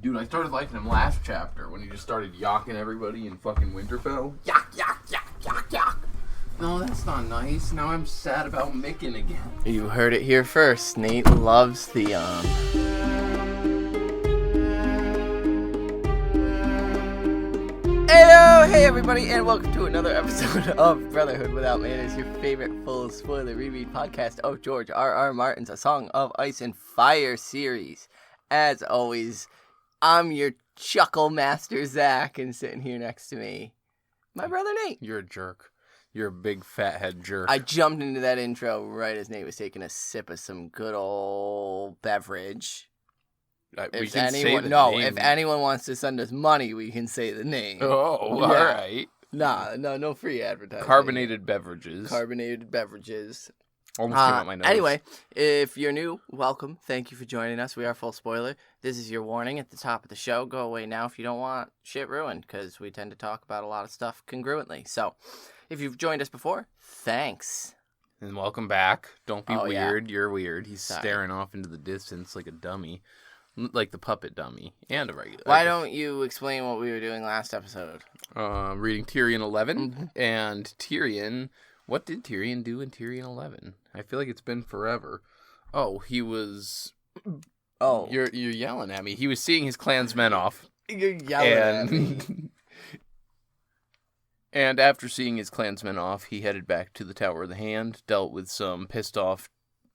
Dude, I started liking him last chapter when he just started yocking everybody in fucking Winterfell. Yock, yock, yock, yock, yock. No, that's not nice. Now I'm sad about Micken again. You heard it here first. Nate loves Theon. Hey everybody, and welcome to another episode of Brotherhood Without Manners, your favorite full spoiler reread podcast of George R.R. Martin's A Song of Ice and Fire series. As always, I'm your chuckle master, Zach, and sitting here next to me, my brother Nate. You're a jerk. You're a big fathead jerk. I jumped into that intro right as Nate was taking a sip of some good old beverage. If anyone wants to send us money, we can say the name. Oh, all right. No free advertising. Carbonated beverages. Almost came out my nose. Anyway, if you're new, welcome. Thank you for joining us. We are full spoiler. This is your warning at the top of the show. Go away now if you don't want shit ruined, because we tend to talk about a lot of stuff congruently. So, if you've joined us before, thanks. And welcome back. Don't be weird. Yeah. You're weird. He's staring off into the distance like a dummy. Like the puppet dummy and a regular. Why don't you explain what we were doing last episode? Reading Tyrion 11. And Tyrion... What did Tyrion do in Tyrion 11? I feel like it's been forever. Oh, he was... Oh. You're yelling at me. He was seeing his clansmen off. You're yelling at me. And after seeing his clansmen off, he headed back to the Tower of the Hand, dealt with some pissed off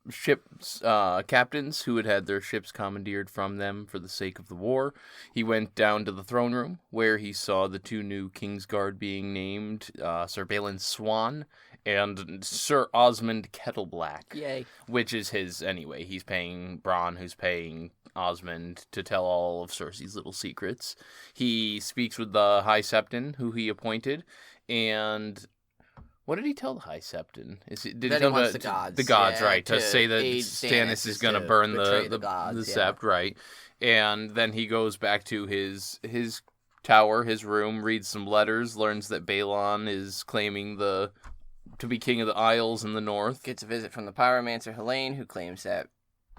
ships captains who had had their ships commandeered from them for the sake of the war. He went down to the throne room, where he saw the two new Kingsguard being named, Sir Balin Swan and Sir Osmond Kettleblack. Yay. Which is his anyway. He's paying Bronn, who's paying Osmond to tell all of Cersei's little secrets. He speaks with the High Septon, who he appointed, and... What did he tell the High Septon? Did he tell the gods? The gods, right? To say that Stannis is going to burn the sept, right? And then he goes back to his tower, his room, reads some letters, learns that Balon is claiming to be king of the Isles in the north. Gets a visit from the pyromancer Helene, who claims that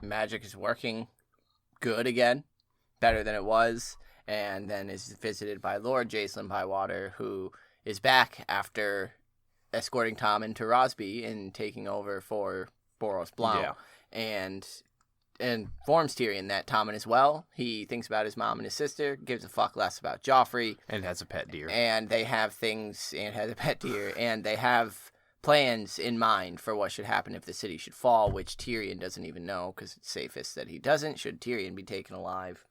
magic is working good again, better than it was, and then is visited by Lord Jacelyn Bywater, who is back after escorting Tommen to Rosby and taking over for Boros Blount, and informs Tyrion that Tommen is well. He thinks about his mom and his sister, gives a fuck less about Joffrey, and has a pet deer. And they have plans in mind for what should happen if the city should fall, which Tyrion doesn't even know, because it's safest that he doesn't, should Tyrion be taken alive.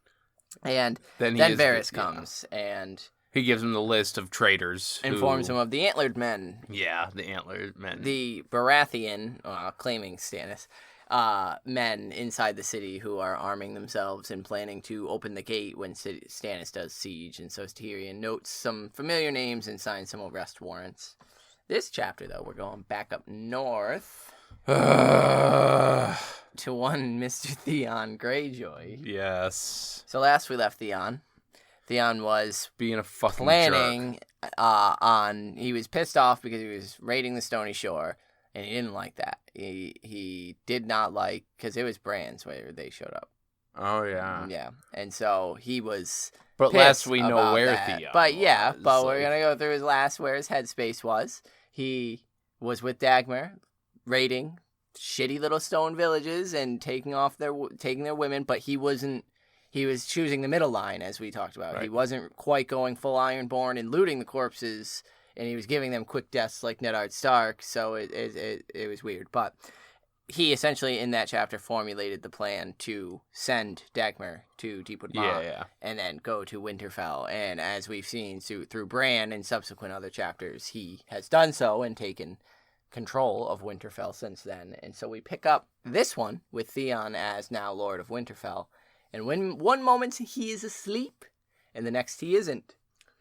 And then Varys comes, and... He gives him the list of traitors. Informs him of the Antlered Men. Yeah, the Antlered Men. The Baratheon, claiming Stannis, men inside the city who are arming themselves and planning to open the gate when Stannis does siege. And so Tyrion notes some familiar names and signs some arrest warrants. This chapter, though, we're going back up north to one Mr. Theon Greyjoy. Yes. So last we left Theon was being a fucking planning jerk. He was pissed off because he was raiding the Stony Shore, and he didn't like that. He did not like, because it was Bran's where they showed up. Oh, yeah. Yeah, and so he was But last we know where that. Theon But yeah, was. but we're going to go through his last, where his headspace was. He was with Dagmar, raiding shitty little stone villages and taking their women, but he wasn't. He was choosing the middle line, as we talked about. Right. He wasn't quite going full Ironborn and looting the corpses, and he was giving them quick deaths like Ned Stark, so it was weird. But he essentially, in that chapter, formulated the plan to send Dagmar to Deepwood Mont and then go to Winterfell. And as we've seen through Bran and subsequent other chapters, he has done so and taken control of Winterfell since then. And so we pick up this one with Theon as now Lord of Winterfell. And when one moment he is asleep, and the next he isn't.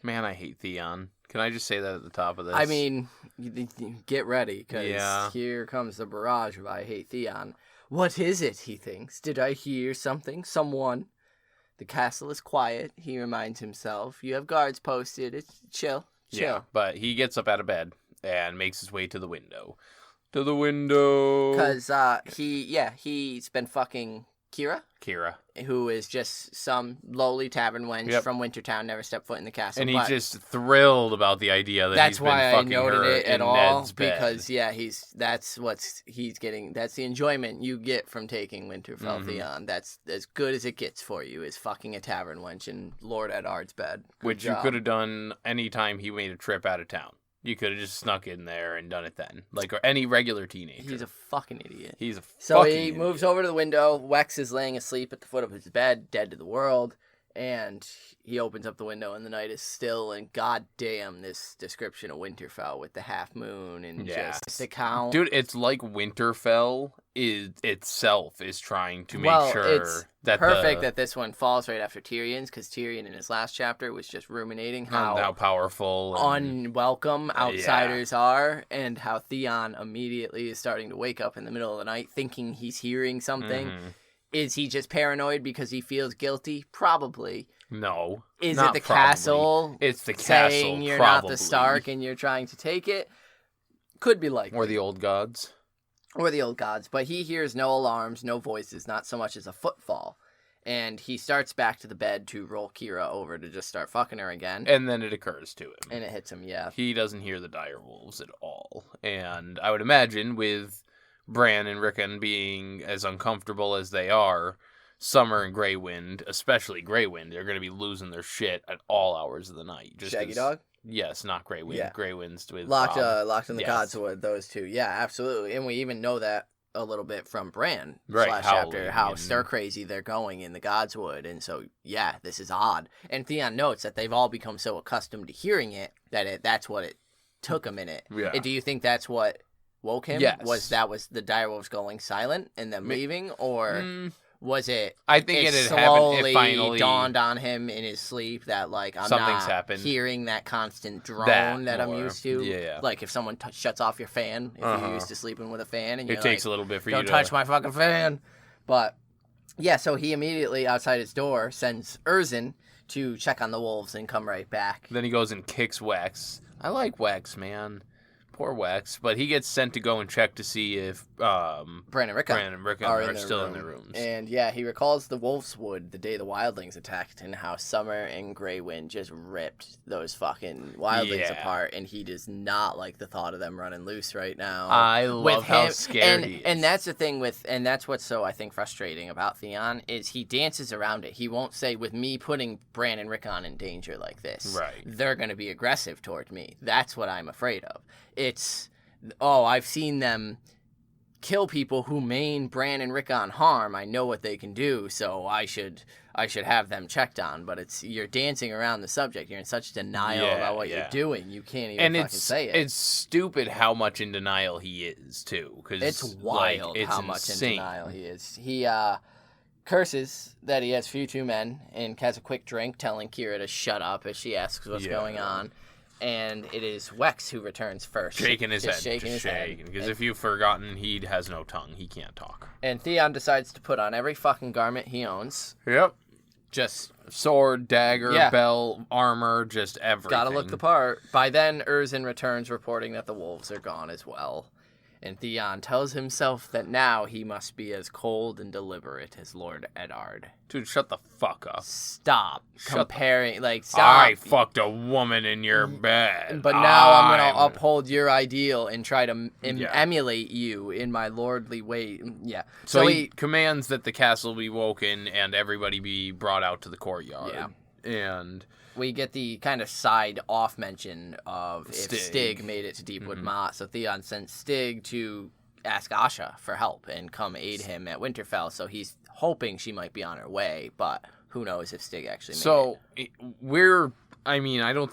Man, I hate Theon. Can I just say that at the top of this? I mean, get ready, because here comes the barrage of I hate Theon. What is it, he thinks? Did I hear something? Someone? The castle is quiet, he reminds himself. You have guards posted. It's chill. Yeah, but he gets up out of bed and makes his way to the window. Because he's been fucking Kira. who is just some lowly tavern wench Yep. from Wintertown, never stepped foot in the castle. And he's just thrilled about the idea that that's he's been why I fucking noted her it in at all, Ned's bed. because that's the enjoyment you get from taking Winterfell, Theon. That's as good as it gets for you, is fucking a tavern wench in Lord Eddard's bed. Which you could have done any time he made a trip out of town. You could have just snuck in there and done it then. Like any regular teenager. He's a fucking idiot. So he moves over to the window. Wex is laying asleep at the foot of his bed, dead to the world. And he opens up the window and the night is still. And goddamn, this description of Winterfell with the half moon and just the count. Dude, it's like Winterfell itself is trying to make sure it's that perfect that this one falls right after Tyrion's, because Tyrion in his last chapter was just ruminating how powerful and unwelcome outsiders are, and how Theon immediately is starting to wake up in the middle of the night thinking he's hearing something. Is he just paranoid because he feels guilty? Probably. No. Is it the castle? It's the castle. Saying you're probably. not the Stark and you're trying to take it? Could be likely. Or the old gods. But he hears no alarms, no voices, not so much as a footfall. And he starts back to the bed to roll Kira over to just start fucking her again. And then it occurs to him. And it hits him, yeah. He doesn't hear the direwolves at all. And I would imagine with Bran and Rickon being as uncomfortable as they are, Summer and Grey Wind, especially Grey Wind, they're going to be losing their shit at all hours of the night. Shaggy Dog? Yes, not Grey Wind. Yeah. Grey Wind's with locked in the Godswood, those two. Yeah, absolutely. And we even know that a little bit from Bran last chapter, how stir crazy they're going in the Godswood. And so, yeah, this is odd. And Theon notes that they've all become so accustomed to hearing it that that's what it took a minute. Yeah. Do you think that's what woke him? Yes. Was the direwolves going silent and them leaving, or was it? I think it had slowly happened. It finally dawned on him in his sleep that I'm something's not happened. Hearing that constant drone that I'm used to. Yeah. Like if someone shuts off your fan, if you're used to sleeping with a fan, and it takes a little bit for you to don't touch my fucking fan. But yeah, so he immediately outside his door sends Erzin to check on the wolves and come right back. Then he goes and kicks Wex. I like Wex, man. Poor Wex, but he gets sent to go and check to see if Bran and Rickon are still in their rooms. And yeah, he recalls the Wolf's Wood the day the wildlings attacked, and how Summer and Grey Wind just ripped those fucking wildlings apart, and he does not like the thought of them running loose right now. I love how scared he is. And that's the thing and that's what's so, I think, frustrating about Theon, is he dances around it. He won't say, with me putting Bran and Rickon in danger like this, they're going to be aggressive toward me. That's what I'm afraid of. It's, I've seen them kill people who mean Bran and Rickon harm. I know what they can do, so I should have them checked on. But you're dancing around the subject. You're in such denial about what you're doing. You can't even fucking say it. It's stupid how much in denial he is, too. Cause, it's wild how much in denial he is. He curses that he has few two men and has a quick drink, telling Kira to shut up as she asks what's going on. And it is Wex who returns first. Shaking his head. Because if you've forgotten, he has no tongue. He can't talk. And Theon decides to put on every fucking garment he owns. Yep. Just sword, dagger, belt, armor, just everything. Gotta look the part. By then, Erzin returns reporting that the wolves are gone as well. And Theon tells himself that now he must be as cold and deliberate as Lord Eddard. Dude, shut the fuck up. Stop comparing, stop. I fucked a woman in your bed. But now I'm going to uphold your ideal and try to emulate you in my lordly way. Yeah. So he commands that the castle be woken and everybody be brought out to the courtyard. Yeah. And we get the kind of side off mention of if Stig made it to Deepwood Motte. So Theon sent Stig to ask Asha for help and come aid him at Winterfell. So he's hoping she might be on her way, but who knows if Stig actually made it. I don't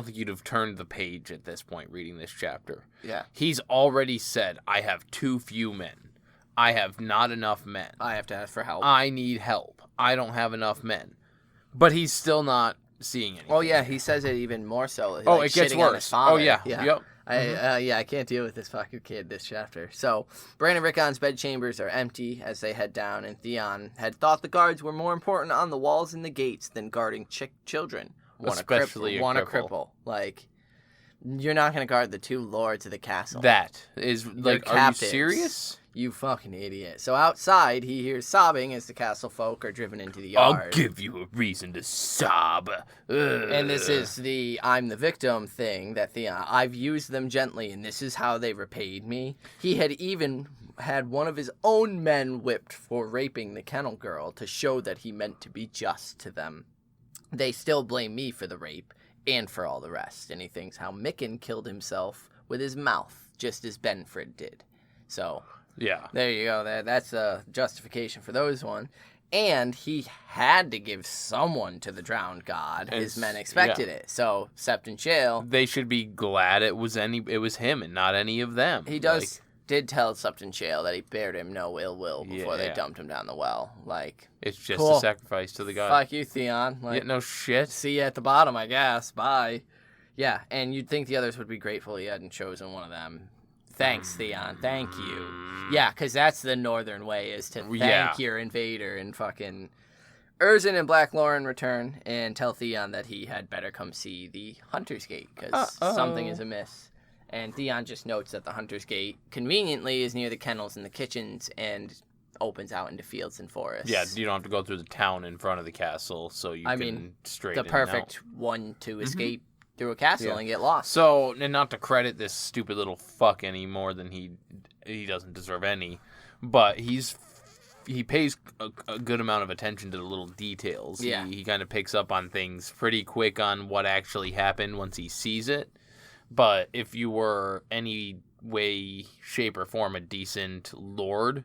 think you'd have turned the page at this point reading this chapter. Yeah. He's already said, I have too few men. I have not enough men. I have to ask for help. I need help. I don't have enough men. But he's still not seeing anything. Oh, yeah, he says it even more so. It gets worse. Oh, yeah. Yep. I can't deal with this fucking kid this chapter. So, Bran and Rickon's bedchambers are empty as they head down, and Theon had thought the guards were more important on the walls and the gates than guarding children. Especially a cripple. You're not going to guard the two lords of the castle. That is, are you serious? You fucking idiot. So outside, he hears sobbing as the castle folk are driven into the I'll yard. give you a reason to sob. And this is the I'm the victim thing that Theon, I've used them gently, and this is how they repaid me. He had even had one of his own men whipped for raping the kennel girl to show that he meant to be just to them. They still blame me for the rape and for all the rest. And he thinks how Mikken killed himself with his mouth, just as Benfred did. So... Yeah. There you go. That's a justification for those one. And he had to give someone to the drowned god. His men expected it. So, Septon Shale... They should be glad it was him and not any of them. He did tell Septon Shale that he bared him no ill will before they dumped him down the well. It's just cool. a sacrifice to the god. Fuck you, Theon. No shit. See you at the bottom, I guess. Bye. Yeah, and you'd think the others would be grateful he hadn't chosen one of them. Thanks, Theon. Thank you. Yeah, because that's the northern way, is to thank your invader. And fucking Erzin and Black Lauren return and tell Theon that he had better come see the Hunter's Gate, because something is amiss. And Theon just notes that the Hunter's Gate, conveniently, is near the kennels and the kitchens and opens out into fields and forests. Yeah, you don't have to go through the town in front of the castle, so you can straight in the perfect one to escape through a castle and get lost. So, and not to credit this stupid little fuck any more than he doesn't deserve any, but he pays a good amount of attention to the little details. Yeah. He kind of picks up on things pretty quick on what actually happened once he sees it. But if you were any way, shape, or form a decent lord,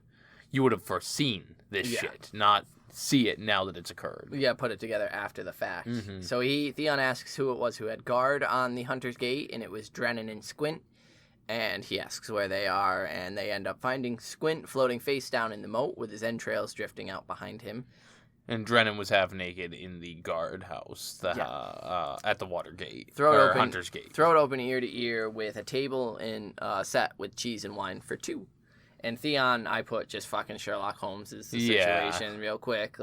you would have foreseen this shit, not see it now that it's occurred. Yeah, put it together after the fact. Mm-hmm. So Theon asks who it was who had guard on the Hunter's Gate, and it was Drennan and Squint. And he asks where they are, and they end up finding Squint floating face down in the moat with his entrails drifting out behind him. And Drennan was half naked in the guard house at the Watergate, Hunter's Gate. Throat open ear to ear with a table and set with cheese and wine for two. And Theon, I put just fucking Sherlock Holmes is the situation real quick.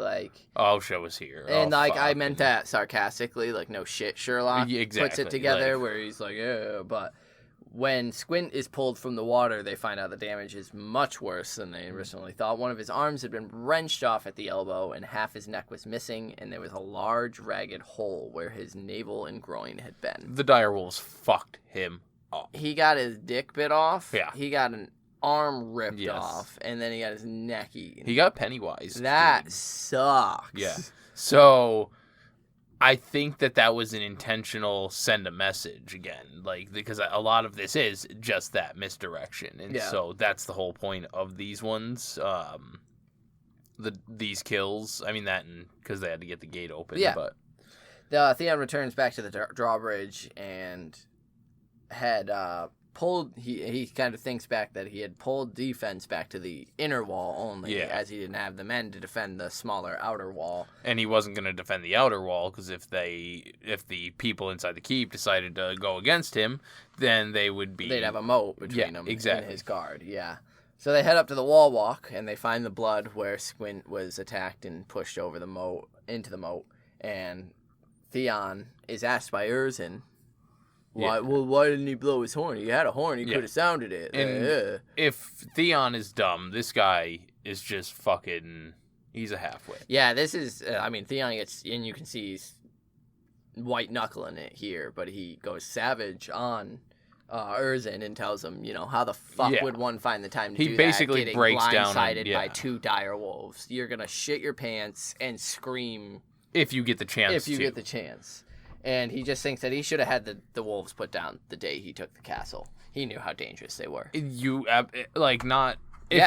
I'll show us here. And I meant that sarcastically, no shit, Sherlock puts it together where he's like, yeah, but when Squint is pulled from the water, they find out the damage is much worse than they originally thought. One of his arms had been wrenched off at the elbow, and half his neck was missing, and there was a large, ragged hole where his navel and groin had been. The direwolves fucked him up. He got his dick bit off. Yeah. He got an arm ripped off, and then he got his neck eaten. He got Pennywise. That sucks. Yeah. So I think that was an intentional send a message again, because a lot of this is just that misdirection, and so that's the whole point of these ones. These kills. I mean that, because they had to get the gate open. Yeah. But Theon returns back to the drawbridge and had pulled. He kind of thinks back that he had pulled defense back to the inner wall only, as he didn't have the men to defend the smaller outer wall. And he wasn't going to defend the outer wall, because if the people inside the keep decided to go against him, then they'd have a moat between them and his guard. Yeah. So they head up to the wall walk, and they find the blood where Squint was attacked and pushed over the moat into the moat. And Theon is asked by Erzin, why didn't he blow his horn? He had a horn. He could have sounded it. And if Theon is dumb, this guy is just fucking... He's a halfwit. Yeah, this is... Theon gets... And you can see he's white-knuckling it here, but he goes savage on Erzin and tells him, how the fuck would one find the time to do that? He basically breaks down... blindsided by two direwolves. You're going to shit your pants and scream... If you get the chance get the chance. And he just thinks that he should have had the wolves put down the day he took the castle. He knew how dangerous they were. If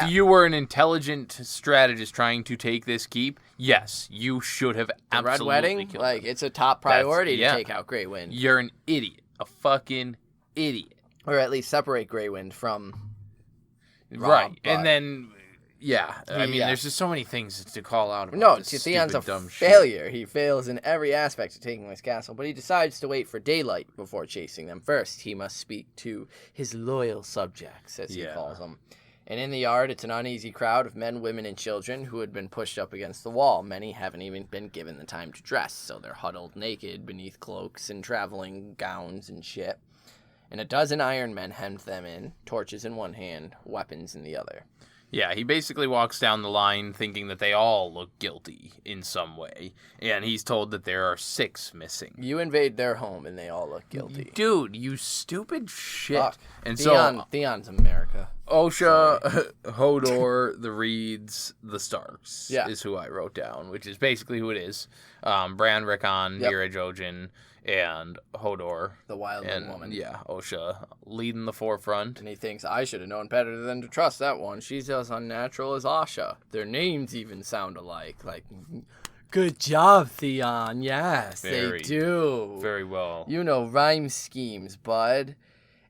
you were an intelligent strategist trying to take this keep, yes, you should have absolutely Red Wedding, killed them. It's a top priority to take out Grey Wind. You're an idiot. A fucking idiot. Or at least separate Grey Wind from Robb. Right. And then... Yeah, there's just so many things to call out about. Theon's a failure. Shit. He fails in every aspect of taking this castle, but he decides to wait for daylight before chasing them. First, he must speak to his loyal subjects, as he calls them. And in the yard, it's an uneasy crowd of men, women, and children who had been pushed up against the wall. Many haven't even been given the time to dress, so they're huddled naked beneath cloaks and traveling gowns and shit. And a dozen iron men hemmed them in, torches in one hand, weapons in the other. Yeah, he basically walks down the line thinking that they all look guilty in some way, and he's told that there are 6 missing. You invade their home and they all look guilty. Dude, you stupid shit. Fuck. And Theon's America. Osha, Hodor, the Reeds, the Starks is who I wrote down, which is basically who it is. Bran, Rickon, Mira Jojen, and Hodor. The wildling woman. Yeah, Osha leading the forefront. And he thinks, I should have known better than to trust that one. She's as unnatural as Asha. Their names even sound alike. Like, good job, Theon. Yes, they do. Very well. You know rhyme schemes, bud.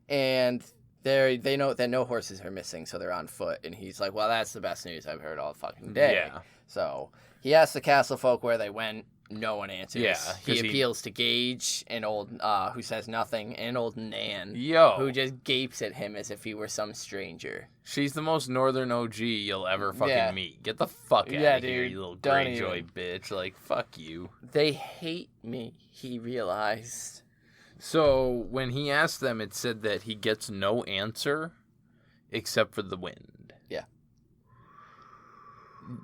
And they know that no horses are missing, so they're on foot. And he's like, well, that's the best news I've heard all fucking day. Yeah. So he asks the castle folk where they went. No one answers. Yeah, he appeals to Gage, an old, who says nothing, and old Nan, who just gapes at him as if he were some stranger. She's the most northern OG you'll ever fucking meet. Get the fuck out of here, you little Greyjoy bitch. Like, fuck you. They hate me, he realized. So, when he asked them, it said that he gets no answer except for the wind. Yeah.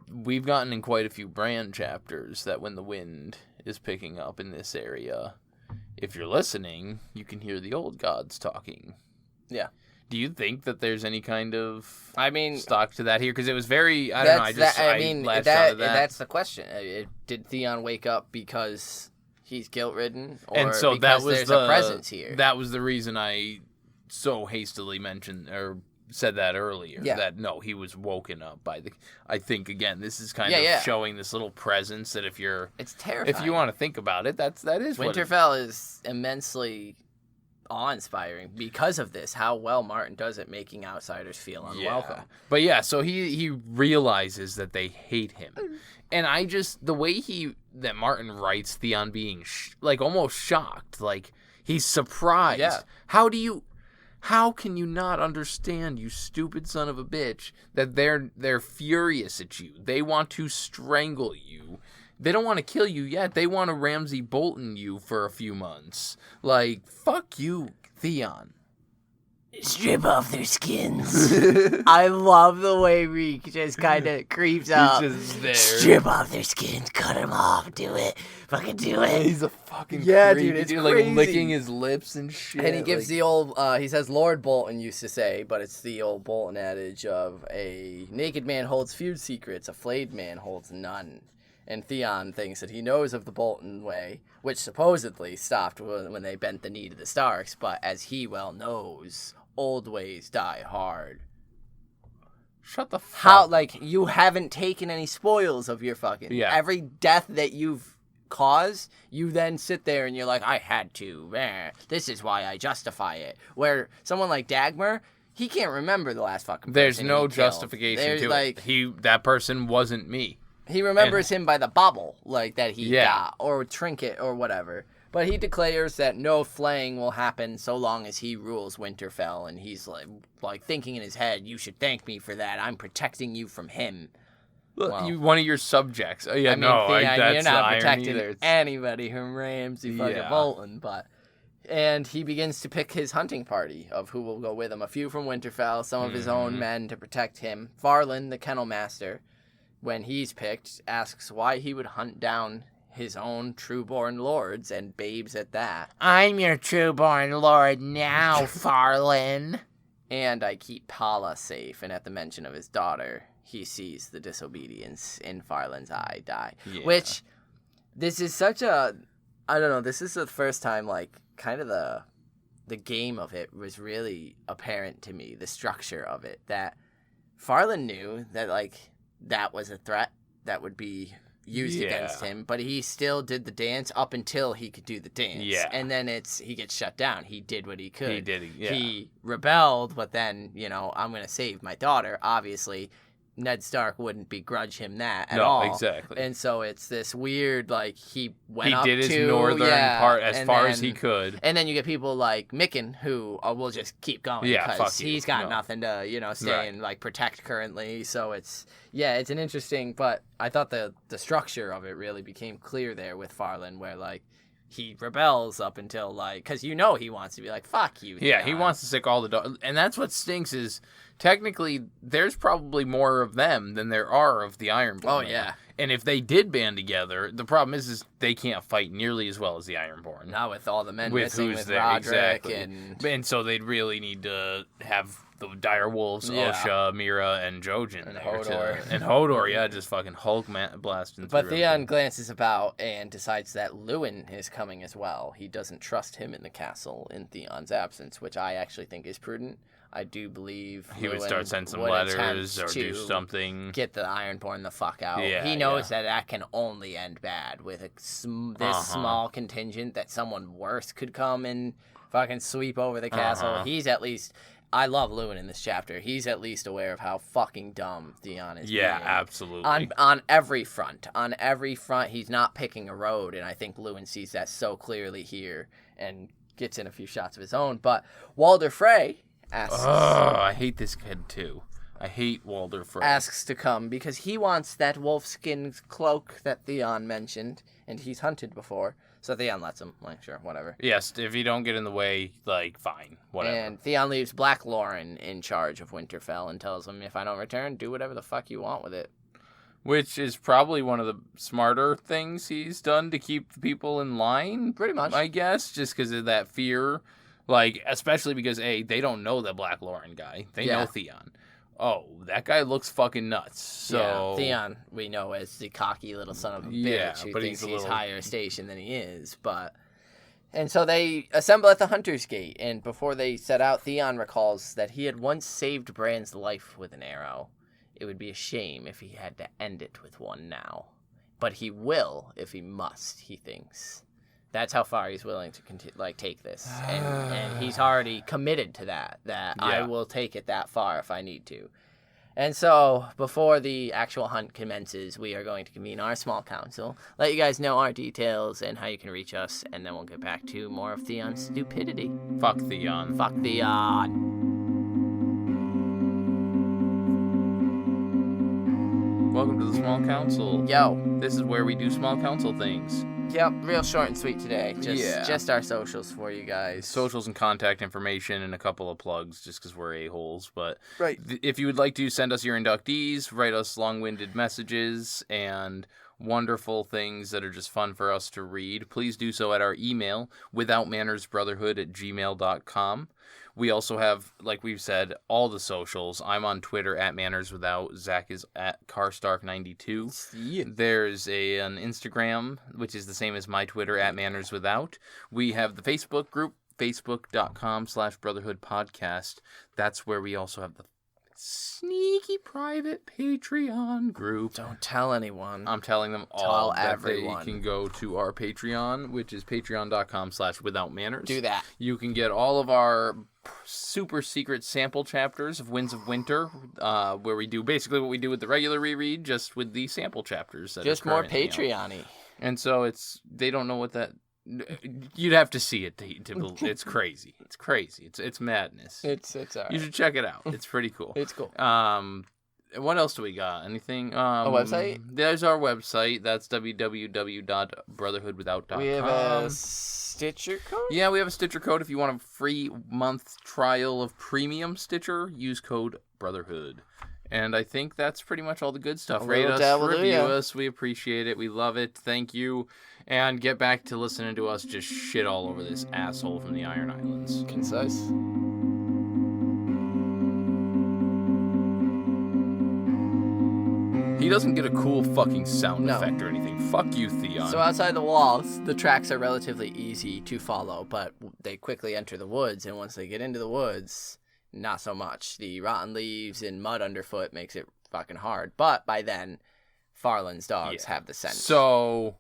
We've gotten in quite a few Bran chapters that when the wind is picking up in this area, if you're listening, you can hear the old gods talking. Yeah. Do you think that there's any kind of stock to that here? Because it was very, I don't know, I latched onto that. That's the question. Did Theon wake up because he's guilt-ridden, or and so because there's a presence here? That was the reason I so hastily mentioned, or said that earlier, that no, he was woken up by I think, again, this is kind of showing this little presence that it's terrifying. If you want to think about it, that is Winterfell is immensely awe-inspiring because of this, how well Martin does it making outsiders feel unwelcome. But so he realizes that they hate him. And the way that Martin writes Theon being almost shocked, like he's surprised. Yeah. How can you not understand, you stupid son of a bitch, that they're furious at you? They want to strangle you. They don't want to kill you yet. They want to Ramsay Bolton you for a few months. Like, fuck you, Theon. Strip off their skins. I love the way Reek just kind of creeps up. He's just there. Strip off their skins. Cut them off. Do it. Fucking do it. He's a fucking creep. Dude, it's crazy. Like licking his lips and shit. And he gives the old, he says Lord Bolton used to say, but it's the old Bolton adage of a naked man holds few secrets, a flayed man holds none. And Theon thinks that he knows of the Bolton way, which supposedly stopped when they bent the knee to the Starks, but as he well knows, old ways die hard. Shut the fuck up. You haven't taken any spoils of your fucking... Yeah. Every death that you've caused, you then sit there and you're like, I had to. This is why I justify it. Where someone like Dagmar, he can't remember the last fucking person There's no justification to it. That person wasn't me. He remembers him by the bauble, that he got, or trinket, or whatever. But he declares that no flaying will happen so long as he rules Winterfell, and he's like thinking in his head, you should thank me for that. I'm protecting you from him. One of your subjects. Oh, yeah, Theon, you're not protecting anybody from Ramsay fucking Bolton, And he begins to pick his hunting party of who will go with him. A few from Winterfell, some of his own men to protect him. Farland, the kennel master, when he's picked, asks why he would hunt down his own true-born lords, and babes at that. I'm your true-born lord now, Farland. And I keep Pala safe, and at the mention of his daughter, he sees the disobedience in Farland's eye die. Yeah. Which, this is such a... I don't know, this is the first time, kind of the game of it was really apparent to me, the structure of it, that Farland knew that, that was a threat that would be used against him, but he still did the dance up until he could do the dance. Yeah. And then he gets shut down. He did what he could. He did, He rebelled, but then, I'm going to save my daughter. Obviously, Ned Stark wouldn't begrudge him that at all. No, exactly. And so it's this weird, he went up to... He did his northern part as far as he could. And then you get people like Mikken who will just keep going because he's got nothing to, stay and, protect currently. So it's an interesting... But I thought the structure of it really became clear there with Farland where, he rebels up until, like, because he wants to be like, fuck you. Yeah, Theon. he wants to sick all the dogs. And that's what stinks is, technically, there's probably more of them than there are of the Ironborn. Oh, yeah. And if they did band together, the problem is they can't fight nearly as well as the Ironborn. Not with all the men With missing, who's with there, Roderick exactly. and so they'd really need to have the direwolves, Yeah. Osha, Mira, and Jojen And there Hodor. and Hodor, yeah, just fucking Hulk blasting But through Theon everything. glances about and decides that Lewin is coming as well. He doesn't trust him in the castle in Theon's absence, which I actually think is prudent. I do believe He would Lewin start sending some would letters attempt or do to something. Get the Ironborn the fuck out. Yeah, He knows that can only end bad with this small contingent that someone worse could come and fucking sweep over the castle. He's at least... I love Lewin in this chapter. He's at least aware of how fucking dumb Theon is. Yeah, being. absolutely. On every front. On every front, he's not picking a road, and I think Lewin sees that so clearly here and gets in a few shots of his own. But Walder Frey asks... I hate this kid, too. I hate Walder Frey. Asks to come because he wants that wolfskin cloak that Theon mentioned, and he's hunted before. So Theon lets him. Like, sure, whatever. Yes, if you don't get in the way, like, fine, whatever. And Theon leaves Black Lauren in charge of Winterfell and tells him, if I don't return, do whatever the fuck you want with it. Which is probably one of the smarter things he's done to keep the people in line. Pretty much. I guess, just because of that fear. Like, especially because, A, they don't know the Black Lauren guy. They know Theon. Oh, that guy looks fucking nuts. So yeah, Theon, we know as the cocky little son of a bitch who but thinks he's a he's little... higher station than he is. And so they assemble at the Hunter's Gate, and before they set out, Theon recalls that he had once saved Bran's life with an arrow. It would be a shame if he had to end it with one now. But he will if he must, he thinks. That's how far he's willing to take this. And he's already committed to that I will take it that far if I need to. And so, before the actual hunt commences, we are going to convene our small council, let you guys know our details and how you can reach us, and then we'll get back to more of Theon's stupidity. Fuck Theon. Fuck Theon. Welcome to the small council. Yo. This is where we do small council things. Yep, real short and sweet today. Yeah. Just our socials for you guys. Socials and contact information and a couple of plugs just because we're a-holes. But Right. If you would like to send us your inductees, write us long-winded messages and wonderful things that are just fun for us to read, please do so at our email, withoutmannersbrotherhood@gmail.com. We also have, like we've said, all the socials. I'm on Twitter at mannerswithout. Zach is at carstark92. Yeah. There's an Instagram, which is the same as my Twitter at mannerswithout. We have the Facebook group, facebook.com/brotherhoodpodcast. That's where we also have the sneaky private Patreon group. Don't tell anyone. I'm telling them Tell all that everyone. they can go to our Patreon, which is patreon.com/withoutmanners. Do that. You can get all of our super secret sample chapters of Winds of Winter, where we do basically what we do with the regular reread, just with the sample chapters. That Just are more currently out. Patreon-y. And so they don't know what that... You'd have to see it to it's crazy. It's crazy. It's madness. It's all right. You should check it out. It's pretty cool. It's cool. What else do we got? Anything? A website? There's our website. That's www.brotherhoodwithout.com. We have a Stitcher code? Yeah, we have a Stitcher code. If you want a free month trial of premium Stitcher, use code Brotherhood. And I think that's pretty much all the good stuff. Rate us, review us. We appreciate it. We love it. Thank you. And get back to listening to us just shit all over this asshole from the Iron Islands. Concise. He doesn't get a cool fucking sound effect or anything. Fuck you, Theon. So outside the walls, the tracks are relatively easy to follow, but they quickly enter the woods, and once they get into the woods, not so much. The rotten leaves and mud underfoot makes it fucking hard. But by then, Farland's dogs have the scent. So,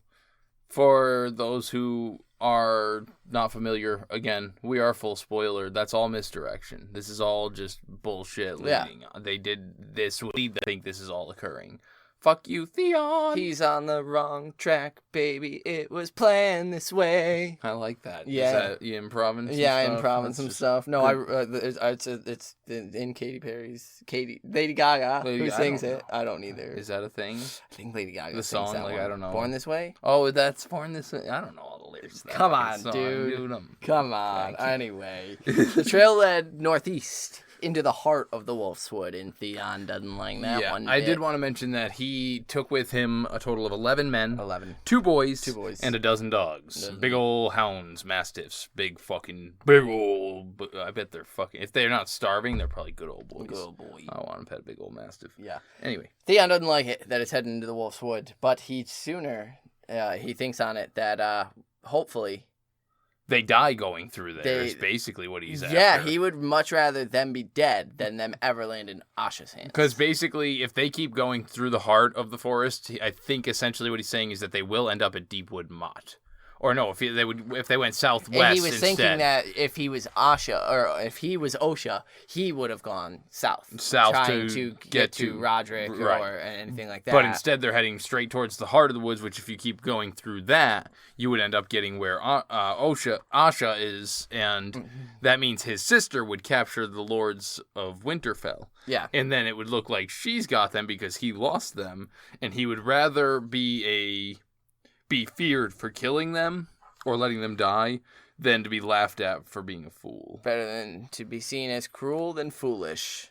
for those who are not familiar, again, we are full spoiler. That's all misdirection. This is all just bullshit leading. They did this. We think this is all occurring. Fuck you, Theon. He's on the wrong track, baby. It was planned this way. I like that. Yeah. Is that you improving some Yeah, stuff? improving some stuff. No, it's in Katy Perry's Lady Gaga who sings it. I don't either. Is that a thing? I think Lady Gaga The sings song, that like, one. I don't know. Born This Way? Oh, that's Born This Way. I don't know all the lyrics. spoilers. That Come fucking on, song, dude. Come on. Thank you. Anyway, the trail led northeast into the heart of the Wolf's Wood, and Theon doesn't like that one I bit. did want to mention that he took with him a total of 11 men, 11. 2 boys, and a dozen dogs. Big ol' hounds, mastiffs, big ol'. I bet they're fucking. If they're not starving, they're probably good old boys. Good old boy. I want to pet a big old mastiff. Yeah. Anyway, Theon doesn't like it that it's heading into the Wolf's Wood, but he thinks on it that hopefully they die going through there. Is basically what he's after. He would much rather them be dead than them ever land in Asha's hands. Because basically, if they keep going through the heart of the forest, I think essentially what he's saying is that they will end up at Deepwood Motte. Or no, if they went southwest and he was instead. thinking that if he was Osha, he would have gone south trying to get to Roderick or anything like that. But instead, they're heading straight towards the heart of the woods. Which, if you keep going through that, you would end up getting where Asha is, and that means his sister would capture the lords of Winterfell. Yeah, and then it would look like she's got them because he lost them, and he would rather be feared for killing them or letting them die than to be laughed at for being a fool. Better than to be seen as cruel than foolish.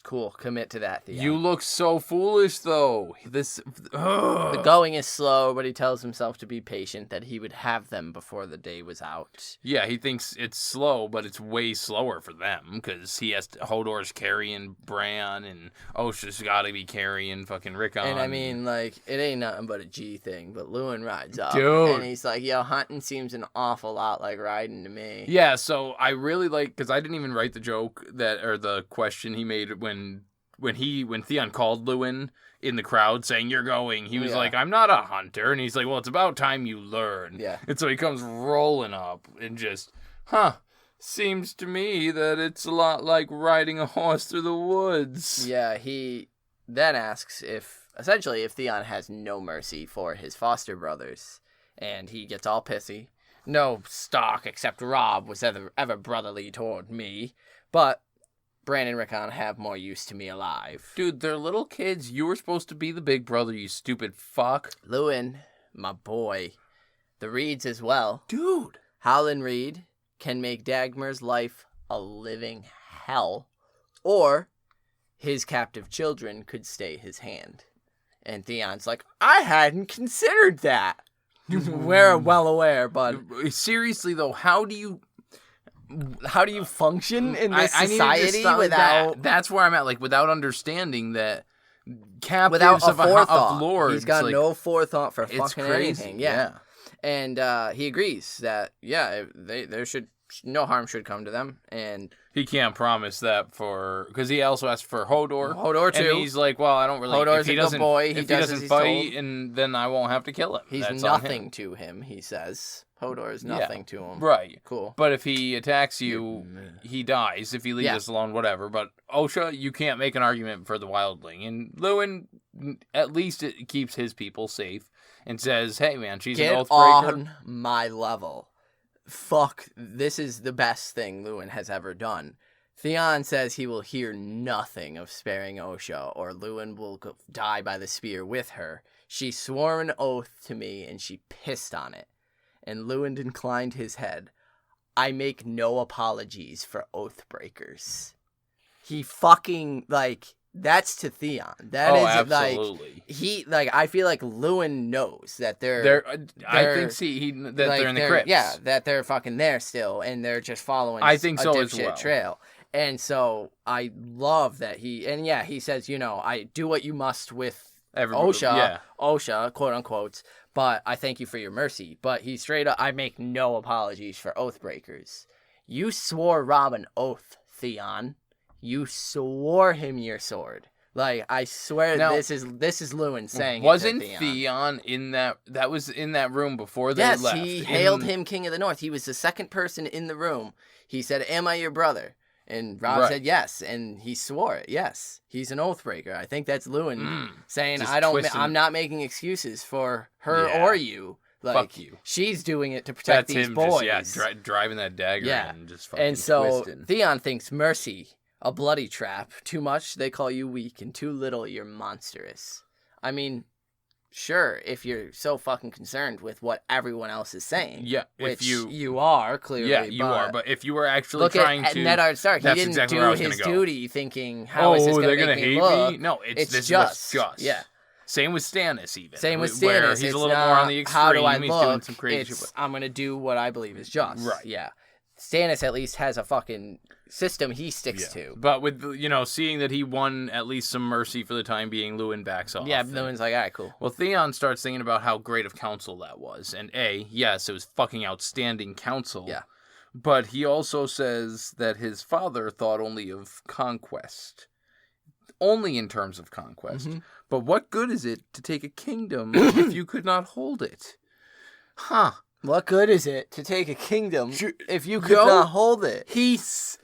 Cool, commit to that, Theon. You look so foolish, though. The going is slow, but he tells himself to be patient, that he would have them before the day was out. Yeah, he thinks it's slow, but it's way slower for them, because Hodor's carrying Bran, and Osha's gotta be carrying fucking Rickon. And I mean, like, it ain't nothing but a G thing, but Lewin rides up. Dude. And he's like, yo, hunting seems an awful lot like riding to me. Yeah, so I really like, because I didn't even write the joke or the question he made when Theon called Lewin in the crowd saying, "You're going," he was like, "I'm not a hunter," and he's like, "Well, it's about time you learn." Yeah. And so he comes rolling up and just, seems to me that it's a lot like riding a horse through the woods. Yeah, he then asks if Theon has no mercy for his foster brothers, and he gets all pissy. No Stark except Robb was ever brotherly toward me, but Bran and Rickon have more use to me alive. Dude, they're little kids. You were supposed to be the big brother, you stupid fuck. Lewin, my boy. The Reeds as well. Dude. Howlin' Reed can make Dagmar's life a living hell, or his captive children could stay his hand. And Theon's like, I hadn't considered that. We're well aware, but seriously though, how do you function in this I society without... That's where I'm at, like, without understanding that captives without a forethought. of lords. He's got no forethought for it's fucking crazy. anything. Yeah. And he agrees that, there should... no harm should come to them, and he can't promise that because he also asked for Hodor. Hodor too. And he's like, well, I don't really. Hodor's a good boy. If he doesn't fight, and then I won't have to kill him. He's nothing to him. He says Hodor is nothing to him. Right. Cool. But if he attacks you, he dies. If he leaves us alone, whatever. But Osha, you can't make an argument for the wildling. And Lewin, at least it keeps his people safe and says, "Hey, man, she's an oathbreaker." Get on my level. Fuck, this is the best thing Lewin has ever done. Theon says he will hear nothing of sparing Osha, or Lewin will die by the spear with her. She swore an oath to me, and she pissed on it. And Lewin inclined his head. I make no apologies for oath breakers. He fucking, that's to Theon. That is absolutely. I feel like Lewin knows that they're I think they're in the crypts. Yeah, that they're fucking there still, and they're just following I think a so dipshit as well. trail. And so I love that he says, I do what you must with Osha, quote unquote, but I thank you for your mercy. But he straight up, I make no apologies for oath breakers. You swore Robb an oath, Theon. You swore him your sword. I swear now, this is Lewin saying wasn't it to Theon in that was in that room before they left? Yes, he hailed him King of the North. He was the second person in the room. He said, "Am I your brother?" And Robb said yes, and he swore it. Yes, he's an oathbreaker. I think that's Lewin saying, I'm not making excuses for her or you. Fuck you. She's doing it to protect these boys. Driving that dagger in and just fucking and so twisting. Theon thinks mercy a bloody trap. Too much, they call you weak, and too little, you're monstrous. I mean, sure, if you're so fucking concerned with what everyone else is saying. Yeah, which if you are, clearly. Yeah, you are. But if you were actually look trying at to... Ned Stark. He didn't exactly where I was do his gonna go. duty thinking, how is this going to make me look? No, this just. is what's just. Yeah. Same with Stannis, even. Same with Stannis. Where he's a little more on the extreme. How do I he's look? doing some crazy shit. I'm going to do what I believe is just. Right. Yeah. Stannis at least has a fucking system he sticks to. But with, seeing that he won at least some mercy for the time being, Lewin backs off. Yeah, Lewin's like, all right, cool. Well, Theon starts thinking about how great of counsel that was. And yes, it was fucking outstanding counsel. Yeah. But he also says that his father thought only of conquest. Only in terms of conquest. Mm-hmm. But what good is it to take a kingdom if you could not hold it? Huh. What good is it to take a kingdom if you could not hold it? He said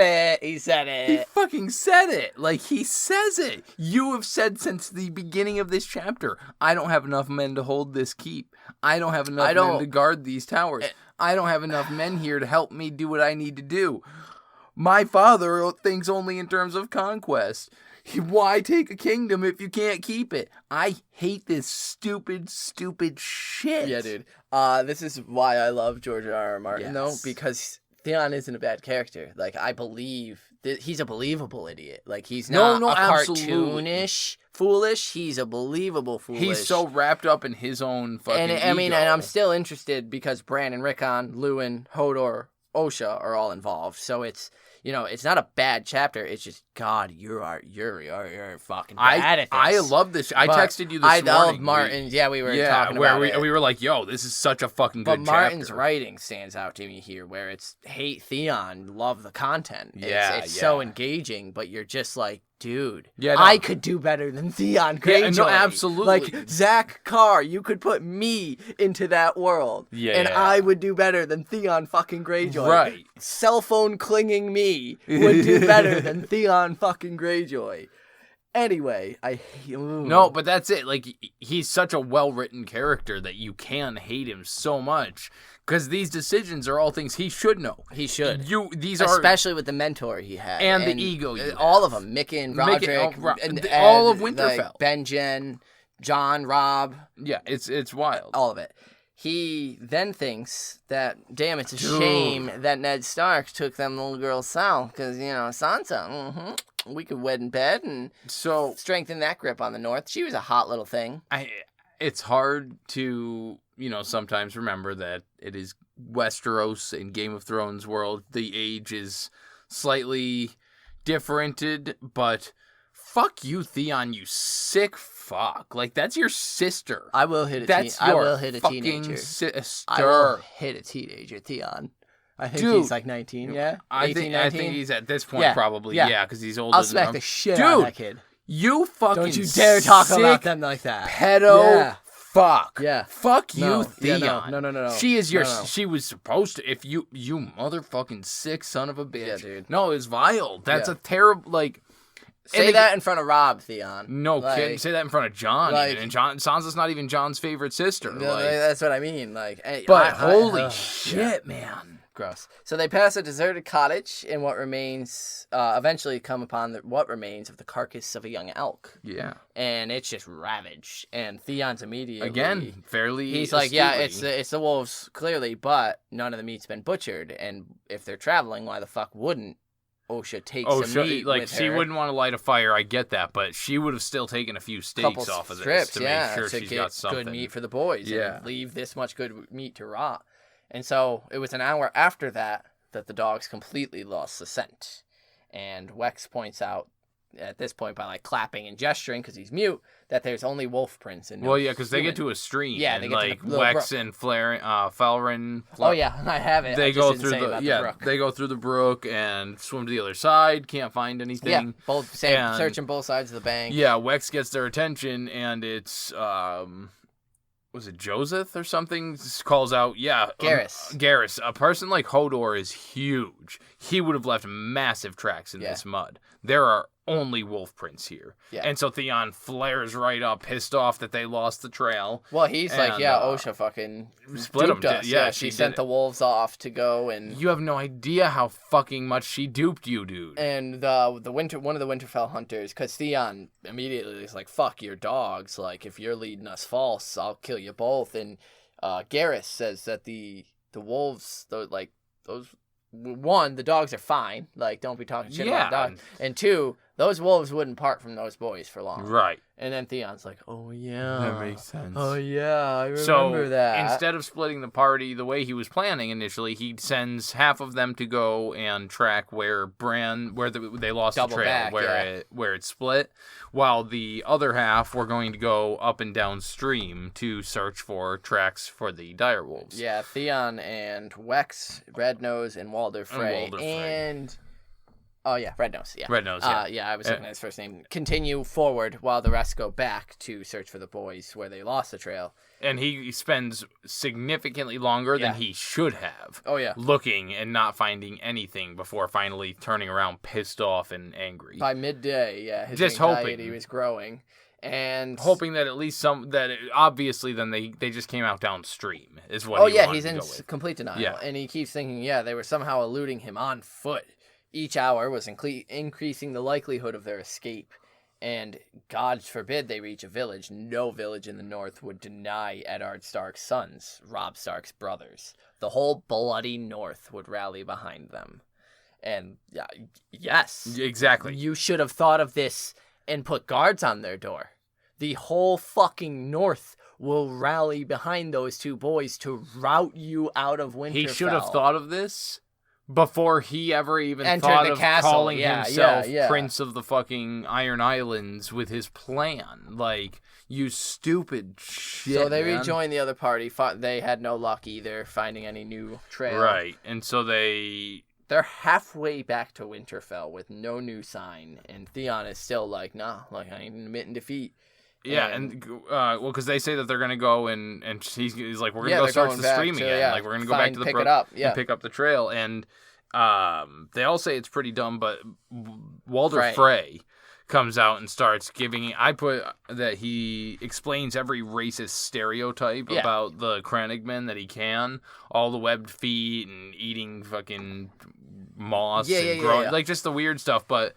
it. He said it. He fucking said it. Like, he says it. You have said since the beginning of this chapter, I don't have enough men to hold this keep. I don't have enough men to guard these towers. I don't have enough men here to help me do what I need to do. My father thinks only in terms of conquest. Why take a kingdom if you can't keep it? I hate this stupid shit. Yeah, dude. This is why I love George R.R. Martin, though, because Theon isn't a bad character. Like, I believe he's a believable idiot. Like, he's not cartoonish, foolish. He's a believable foolish. He's so wrapped up in his own fucking ego. And I'm still interested because Bran and Rickon, Lewin, Hodor, Osha are all involved. So it's not a bad chapter. It's just, God, you're fucking bad at this. I love this. I texted you this morning. I love Martin's. We were talking about it. We were like, yo, this is such a fucking good chapter. But Martin's writing stands out to me here, where it's hate Theon, love the content. It's so engaging, but you're just like, dude, I could do better than Theon Greyjoy. Yeah, no, absolutely. Like, Zach Carr, you could put me into that world, and I would do better than Theon fucking Greyjoy. Right. Cell phone clinging me would do better than Theon fucking Greyjoy. Anyway, No, but that's it. Like, he's such a well-written character that you can hate him so much. Because these decisions are all things he should know. He should. Especially with the mentor he had. And the ego you all of them. Mickey, Roderick. All of Winterfell. Like Benjen, John, Rob. Yeah, it's wild. All of it. He then thinks that, damn, it's a shame that Ned Stark took them little girls south. Because, Sansa, we could wed in bed and so strengthen that grip on the North. She was a hot little thing. It's hard to... sometimes remember that it is Westeros in Game of Thrones world. The age is slightly differented, but fuck you, Theon, you sick fuck. Like, that's your sister. I will hit a teenager. I will hit a teenager, Theon. I think he's like 19, yeah? 18, I think he's at this point probably, because he's older I'll smack the shit out of that kid. You fucking don't you dare talk about them like that. Pedo fuck. Yeah. Fuck you, Theon. No. She is she was supposed to, if you motherfucking sick son of a bitch. Yeah, dude. No, it's vile. That's a terrible, like. Say that in front of Rob, Theon. No kidding. Say that in front of John. And Sansa's not even John's favorite sister. No, that's what I mean. But holy shit, man. Gross. So they pass a deserted cottage in what remains, eventually come upon what remains of the carcass of a young elk. Yeah. And it's just ravaged. And Theon's immediately... Again, fairly he's like, it's the wolves, clearly, but none of the meat's been butchered. And if they're traveling, why the fuck wouldn't Osha take some meat with her? She wouldn't want to light a fire, I get that, but she would have still taken a few steaks off of this to make sure she's got something. Good meat for the boys. And leave this much good meat to rot. And so it was an hour after that the dogs completely lost the scent. And Wex points out at this point by clapping and gesturing because he's mute that there's only wolf prints in. Well, yeah, because they get to a stream. Yeah, and they get to the Wex brook. And Felrin. Oh yeah, I have it. They go through the brook. They go through the brook and swim to the other side. Can't find anything. Yeah, searching both sides of the bank. Yeah, Wex gets their attention, and it's was it Joseph or something? Calls out, Garrus. Garrus. A person like Hodor is huge. He would have left massive tracks in this mud. There are only wolf prints here. Yeah. And so Theon flares right up, pissed off that they lost the trail. Well, he's like, And, Osha fucking split duped them. us. Yeah, she she sent did the wolves off to go and... You have no idea how fucking much she duped you, dude. And one of the Winterfell hunters, because Theon immediately is like, fuck your dogs. Like, if you're leading us false, I'll kill you both. And Garrus says that the wolves, one, the dogs are fine. Like, don't be talking shit about the dogs. And two, those wolves wouldn't part from those boys for long. Right. And then Theon's like, oh, yeah. That makes sense. Oh, yeah, I remember that. Instead of splitting the party the way he was planning initially, he sends half of them to go and track where they lost Double the trail, back, where it split, while the other half were going to go up and downstream to search for tracks for the direwolves. Yeah, Theon and Wex, Rednose, and Walder Frey. Oh, yeah, Rednose, yeah. Rednose, yeah. Yeah, I was looking at his first name. Continue forward while the rest go back to search for the boys where they lost the trail. And he spends significantly longer than he should have. Oh, yeah. Looking and not finding anything before finally turning around pissed off and angry. By midday, yeah, his Just anxiety was growing. And hoping that at least obviously then they just came out downstream is what he's in complete denial. Yeah. And he keeps thinking, they were somehow eluding him on foot. Each hour was increasing the likelihood of their escape, and God forbid they reach a village. No village in the north would deny Eddard Stark's sons, Robb Stark's brothers. The whole bloody north would rally behind them. And yes, exactly. You should have thought of this and put guards on their door. The whole fucking north will rally behind those two boys to rout you out of Winterfell. He should have thought of this before he ever even entered thought the of castle. calling himself yeah. Prince of the fucking Iron Islands with his plan. Like, you stupid shit. So they man. rejoined the other party. They had no luck either finding any new trail. Right, and so they're halfway back to Winterfell with no new sign, and Theon is still like, nah, like I ain't admitting defeat. Yeah, and because they say that they're gonna go and he's like, we're gonna go search the stream again. Like we're gonna go back to the brook and pick up the trail. And they all say it's pretty dumb, but Walder Frey comes out and starts giving. I put that he explains every racist stereotype about the Crannogmen that he can. All the webbed feet and eating fucking moss and growing, like just the weird stuff. But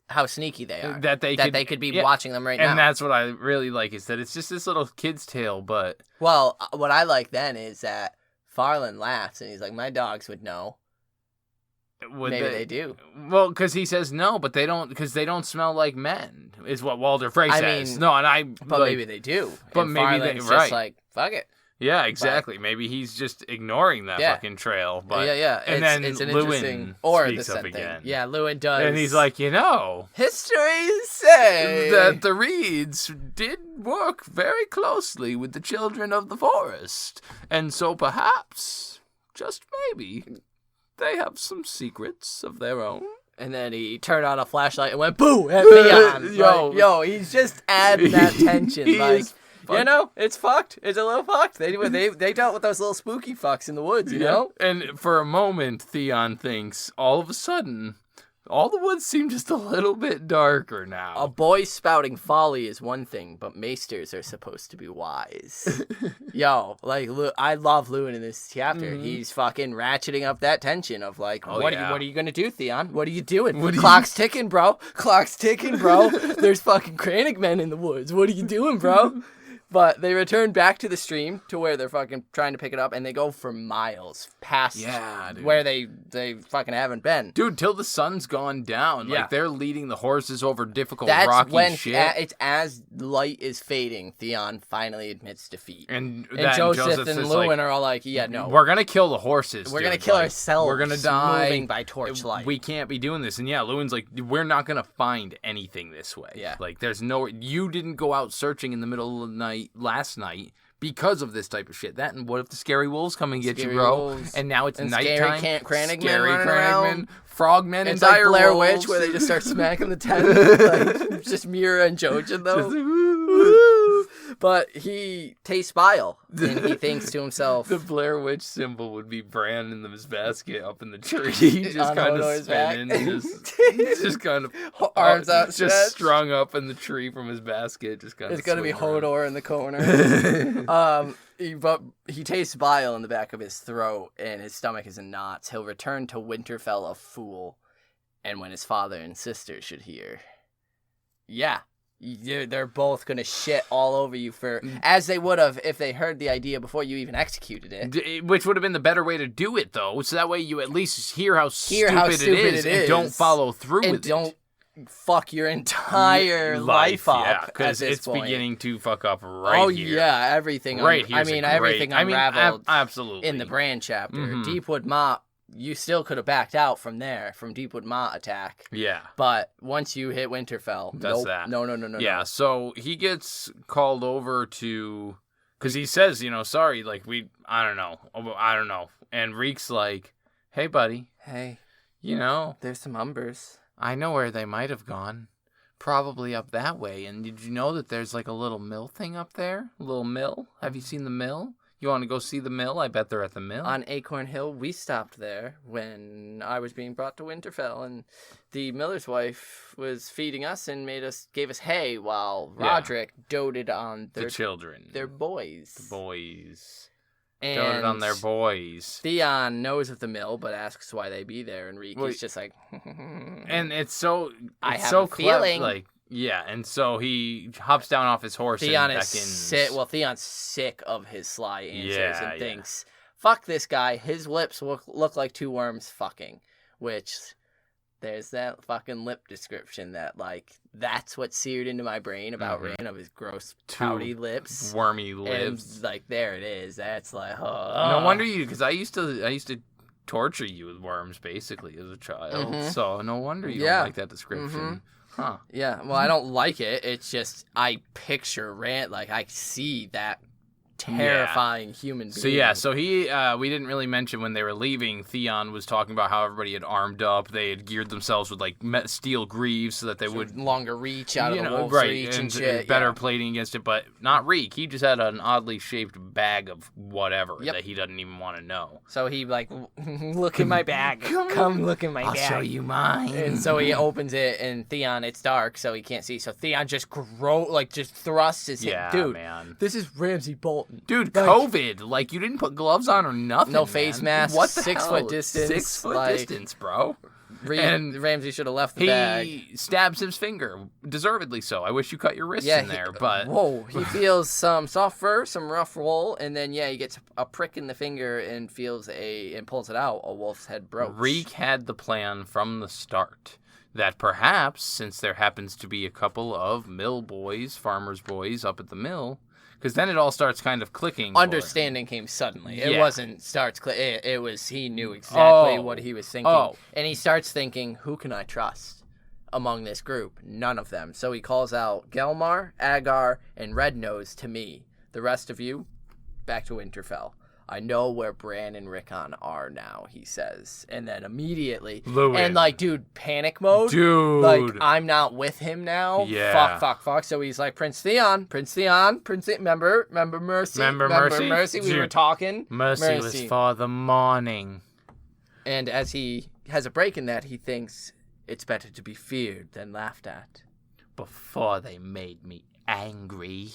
how sneaky they are. That they could be watching them right now. And that's what I really like, is that it's just this little kid's tale, but... Well, what I like then is that Farland laughs, and he's like, my dogs would know. Maybe they do. Well, because he says no, but they don't, because they don't smell like men, is what Walder Frey says. But maybe they do. But and maybe Farland's just like, fuck it. Yeah, exactly. Maybe he's just ignoring that fucking trail. But And then it's an Lewin interesting or speaks the up again. Yeah, Lewin does. And he's like, history say that the Reeds did work very closely with the children of the forest, and so perhaps, just maybe, they have some secrets of their own. And then he turned on a flashlight and went boo at Theon. Yo, he's just adding that tension. Like, it's fucked. It's a little fucked. They dealt with those little spooky fucks in the woods, you know? And for a moment, Theon thinks, all of a sudden, all the woods seem just a little bit darker now. A boy spouting folly is one thing, but maesters are supposed to be wise. Yo, like, I love Lewin in this chapter. Mm-hmm. He's fucking ratcheting up that tension of like, what are you gonna do, Theon? What are you doing? Clock's ticking, bro. Clock's ticking, bro. There's fucking Crannogmen in the woods. What are you doing, bro? But they return back to the stream to where they're fucking trying to pick it up, and they go for miles past where they fucking haven't been. Dude, till the sun's gone down. Like, they're leading the horses over difficult rocky shit. It's as light is fading, Theon finally admits defeat. And Joseph and Lewin are all like, no. We're going to kill the horses, We're going to kill ourselves. We're going to die. Moving by torchlight. We can't be doing this. And Lewin's like, we're not going to find anything this way. Yeah. Like, you didn't go out searching in the middle of the night last night because of this type of shit. That, and what if the scary wolves come and get you, bro? Wolves. And now it's nighttime. Scary Crannogmen, frogmen, and like Blair direwolves. Witch, where they just start smacking the tent. Like, just Mira and Jojen, though. But he tastes bile, and he thinks to himself... The Blair Witch symbol would be Bran in his basket up in the tree, just kind of spinning, just kind of arms out, just strung up in the tree from his basket, just kind of. It's gonna be Hodor in the corner. But he tastes bile in the back of his throat, and his stomach is in knots. He'll return to Winterfell a fool, and when his father and sister should hear, they're both gonna shit all over you as they would have if they heard the idea before you even executed it. Which would have been the better way to do it, though, so that way you at least hear how stupid it is and don't follow through with it. Don't fuck your entire life up. Yeah, because it's beginning to fuck up here. Oh yeah, everything. Right here. Everything unraveled. Absolutely. In the Bran chapter, Deepwood Motte. You still could have backed out from there, from Deepwood Motte attack. Yeah. But once you hit Winterfell, that's that. No. Yeah, so he gets called over to, because he says, sorry, like, I don't know. And Reek's like, hey, buddy. Hey. There's some Umbers. I know where they might have gone. Probably up that way. And did you know that there's like a little mill thing up there? A little mill? Have you seen the mill? You want to go see the mill? I bet they're at the mill. On Acorn Hill, we stopped there when I was being brought to Winterfell, and the miller's wife was feeding us and gave us hay while Roderick doted on the children. Their boys. The boys. And doted on their boys. Theon knows of the mill, but asks why they be there, and Reek is just like... And it's so clever, feeling. Like, yeah, and so he hops down off his horse Theon and Theon's sick of his sly answers and thinks, fuck this guy, his lips look like two worms fucking, which there's that fucking lip description that, like, that's what seared into my brain about Rand, of his gross, pouty lips. Wormy lips. And, like, there it is. That's like, oh. No wonder because I used to torture you with worms, basically, as a child. So no wonder you don't like that description. Huh. Yeah, well, I don't like it. It's just, I picture Rand, like, I see that terrifying human being. So we didn't really mention when they were leaving, Theon was talking about how everybody had armed up. They had geared themselves with, like, steel greaves so that they would... Longer reach out of the wolf's reach and shit. Better plating against it, but not Reek. He just had an oddly shaped bag of whatever that he doesn't even want to know. So he, like, look in my bag. Come look in my bag. I'll show you mine. And so he opens it, and Theon, it's dark, so he can't see. So Theon just thrusts his hand. Dude, man. This is Ramsay Bolton. Dude, COVID. Like, you didn't put gloves on or nothing. No face mask. What the 6 hell? foot distance. 6 foot distance, bro. And Ramsay should have left the bag. He stabs his finger, deservedly so. I wish you cut your wrist in there, but... Whoa, he feels some soft fur, some rough wool, and then, he gets a prick in the finger and and pulls it out, a wolf's head brooch. Reek had the plan from the start that perhaps, since there happens to be a couple of mill boys, farmers' boys up at the mill... Because then it all starts kind of clicking. Understanding came suddenly. It wasn't starts clicking. It was, he knew exactly what he was thinking. And he starts thinking, who can I trust among this group? None of them. So he calls out Gelmar, Agar, and Rednose to me. The rest of you, back to Winterfell. I know where Bran and Rickon are now, he says. And then immediately... Lewin. And, like, dude, panic mode. Dude. Like, I'm not with him now. Yeah. Fuck. So he's like, Prince Theon. Remember Mercy? Remember Mercy? We were talking. Mercy was for the morning. And as he has a break in that, he thinks it's better to be feared than laughed at. Before they made me angry.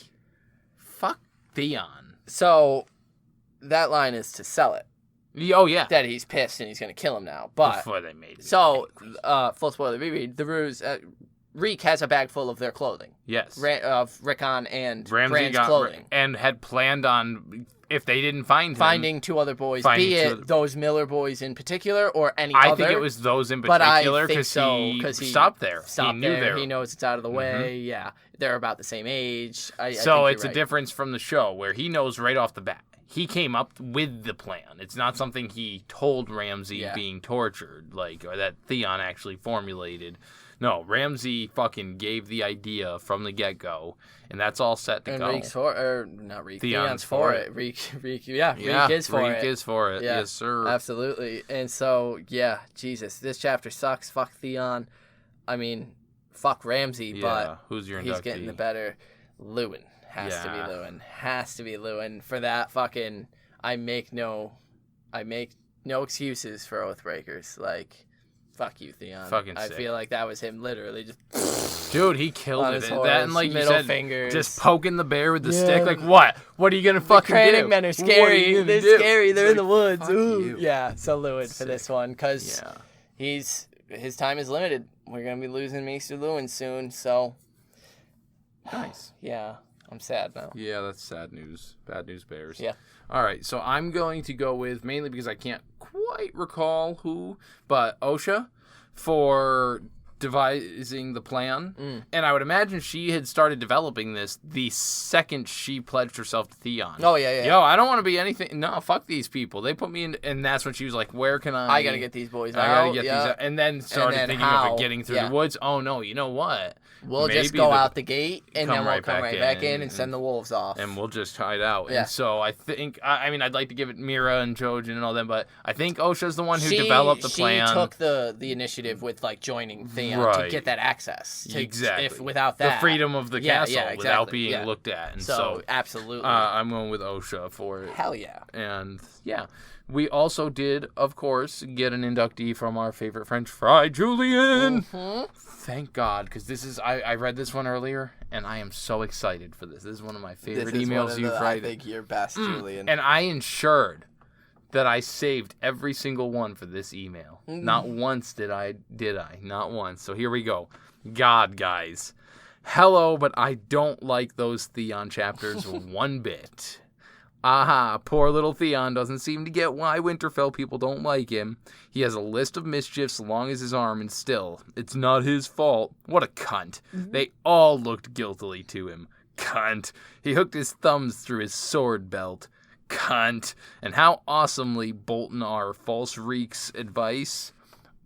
Fuck Theon. So... That line is to sell it. Oh, yeah. That he's pissed and he's going to kill him now. But before they made it. So, full spoiler reread, the ruse, Reek has a bag full of their clothing. Yes. Of Rickon and Ramsay Bran's clothing. And had planned on, if they didn't find him... Finding 2 other boys, be it those Miller boys in particular or any other. I think it was those in particular because he stopped there. He knew there. He knows it's out of the way. Yeah. They're about the same age. I think it's a difference from the show where he knows right off the bat. He came up with the plan. It's not something he told Ramsay being tortured, or that Theon actually formulated. No, Ramsay fucking gave the idea from the get-go, and that's all set to go. And Reek's not Reek. Theon's for it. Reek is for it. Reek is for it. Yeah, yes, sir. Absolutely. And so, Jesus, this chapter sucks. Fuck Theon. I mean, fuck Ramsay, but who's your he's getting the better. Lewin. Has to be Lewin. Has to be Lewin for that fucking. I make no excuses for Oathbreakers. Like, fuck you, Theon. Fucking I sick. feel like that was him literally just. Dude, he killed On it. his That horse, and like you middle said, fingers. just poking the bear with the Yeah. stick. Like what? What are you gonna fucking do? Cranning men are What scary. you gonna They're do? scary. They're It's in the like, woods. fuck Ooh. you. Yeah, so Lewin for this Sick. one because Yeah. his time is limited. We're gonna be losing Maester Lewin soon. So Nice. yeah, I'm sad now. Yeah, that's sad news. Bad news bears. Yeah. All right, so I'm going to go with, mainly because I can't quite recall who, but Osha for devising the plan. And I would imagine she had started developing this the second she pledged herself to Theon. Oh, yeah. Yo, I don't want to be anything. No, fuck these people. They put me in, and that's when she was like, where can I gotta get these boys out. I gotta get these out. And then started then thinking how? of it getting through Yeah. the woods. Oh, no, you know what? We'll just Maybe go the- out the gate, and come then we'll right come back right in back in and and- send the wolves off. And we'll just hide out. Yeah. And so I think, I mean, I'd like to give it Mira and Jojen and all them, but I think Osha's the one who developed the plan. She took the initiative with like joining Theon to Right. get that access. Exactly. If without that, the freedom of the castle without exactly. being Yeah. looked at. And So absolutely, I'm going with Osha for it. hell yeah. And yeah, we also did, of course, get an inductee from our favorite French fry, Julian. Thank God, because this is, I read this one earlier, and I am so excited for this. This is one of my favorite emails you've I written. think you're best, Julian. And I ensured that I saved every single one for this email. Not once did I. Not once. So here we go. God, guys. Hello, but I don't like those Theon chapters one bit. Aha, poor little Theon doesn't seem to get why Winterfell people don't like him. He has a list of mischiefs long as his arm, and still, it's not his fault. What a cunt. They all looked guiltily to him. Cunt. He hooked his thumbs through his sword belt. Cunt. And how awesomely Bolton are false Reek's advice.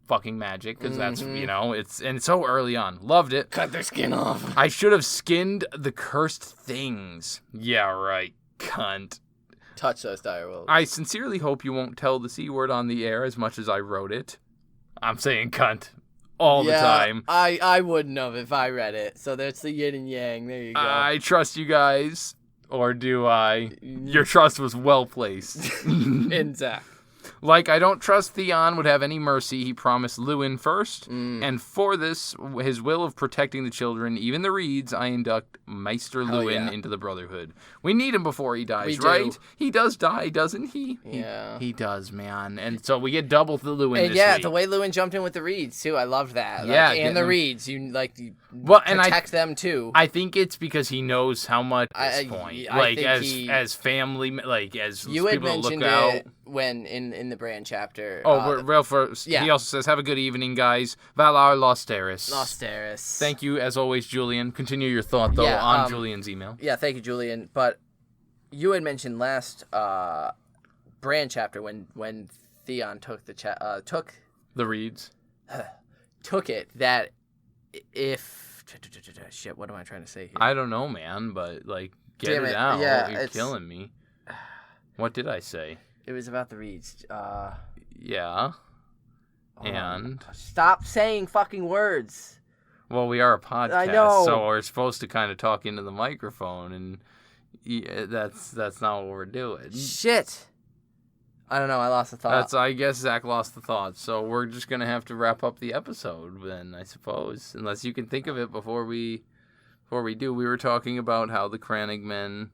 Fucking magic, because that's, you know, it's so early on. Loved it. Cut their skin off. I should have skinned the cursed things. Yeah, right. Cunt. Touch those direwolves. I sincerely hope you won't tell the C word on the air as much as I wrote it. I'm saying cunt all the time. I wouldn't have if I read it. So that's the yin and yang. There you go. I trust you guys. Or do I? Your trust was well placed. Exact. Like, I don't trust Theon would have any mercy. He promised Lewin first. And for this, his will of protecting the children, even the Reeds, I induct Maester Lewin into the Brotherhood. We need him before he dies, We right? do. He does die, doesn't he? Yeah. He does, man. And so we get double the Lewin And this yeah, week. the way Lewin jumped in with the Reeds too, I loved that. Yeah, Like, getting and the them- Reeds, you Well, and protect them too. I think it's because he knows how much at this point. I Like, think as family, like, as you had people that look mentioned out. it when in the Bran chapter. Oh, we're real first. yeah. He also says, "Have a good evening, guys. Valar Losteris." Losteris. Thank you, as always, Julian. Continue your thought, though, Yeah, on Julian's email. Yeah, thank you, Julian. But you had mentioned last Bran chapter when Theon took the took The Reeds. it that if shit, what am I trying to say here? I don't know, man, but, like, get Damn it it. out. Yeah, You're it's- killing me. What did I say? It was about the Reeds. Yeah. Hold on. And? Stop saying fucking words. Well, we are a podcast, I know. so we're supposed to kind of talk into the microphone, and that's not what we're doing. Shit. I don't know. I lost the thought. I guess Zach lost the thought, so we're just gonna have to wrap up the episode then, I suppose, unless you can think of it before we do. We were talking about how the Crannogmen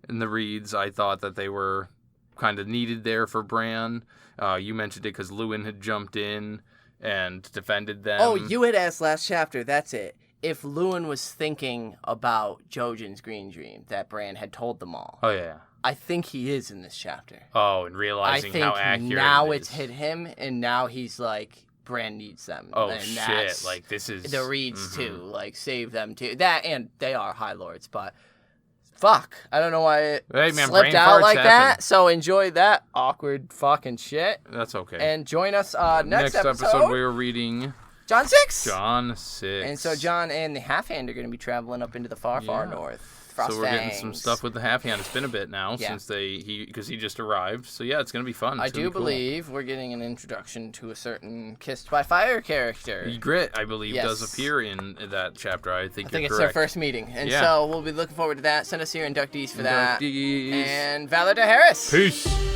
and the Reeds, I thought that they were kind of needed there for Bran. You mentioned it because Lewin had jumped in and defended them. Oh, you had asked last chapter. That's it. If Lewin was thinking about Jojen's green dream that Bran had told them all, Oh yeah. I think he is in this chapter. Oh, and I realizing think how accurate now it it's is. hit him, and now he's like, Bran needs them. Oh and shit! that's Like this is the Reeds Mhm. too. Like save them too. That and they are High Lords, but fuck, I don't know why it Hey, man, slipped brain out farts like happen. that. So enjoy that awkward fucking shit, That's okay. and join us next episode we were reading John 6. John 6. And so John and the Half Hand are going to be traveling up into the far Yeah. north. Frostfang. So we're getting some stuff with the half hand. It's been a bit now since because he just arrived. So yeah, it's gonna be fun. I do believe we're getting an introduction to a certain Kissed by Fire character. Grit, I believe, does appear in that chapter. I think it's correct. their first meeting, and so we'll be looking forward to that. Send us your inductees for that. Inductees. And Valor to Harris. Peace.